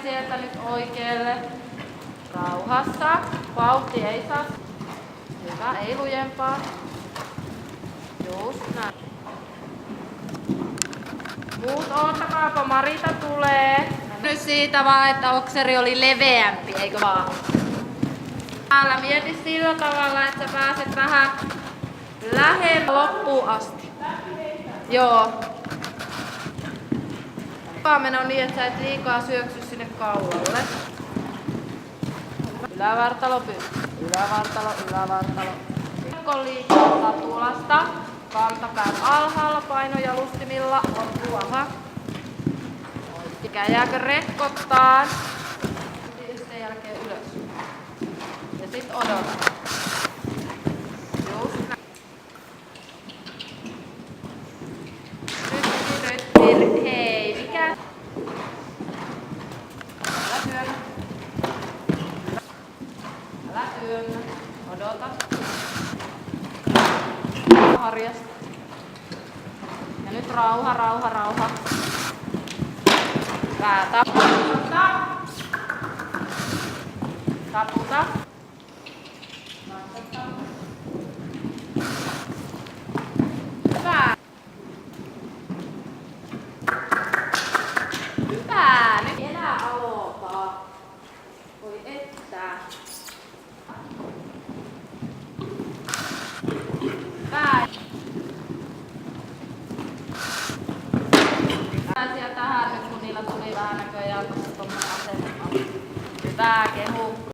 sieltä nyt oikealle. Rauhassa. Vauhti ei saa. Hyvä, ei lujempaa. Just näin. Muut oottakaapa, Marita tulee. Nyt siitä vaan, että okseri oli leveämpi, eikö vaan? Täällä mieti sillä tavalla, että sä pääset vähän lähemmä loppuun asti. Joo. Meno niin, että sä et liikaa syöksy sinne kaulalle. Ylävartalo pystyy. Ylävartalo, ylävartalo. Kiekko liikaa satulasta. Kantapäät alhaalla, paino jalustimilla on tuoha. Jääkö retkottaan. Sen jälkeen ylös. Ja sit odota. Just näin. Nyt. Hei, mikä? Älä työnnä. Älä työnnä. Odota. Harjasta. Ja nyt rauha, rauha, rauha. Päätä. Taputa.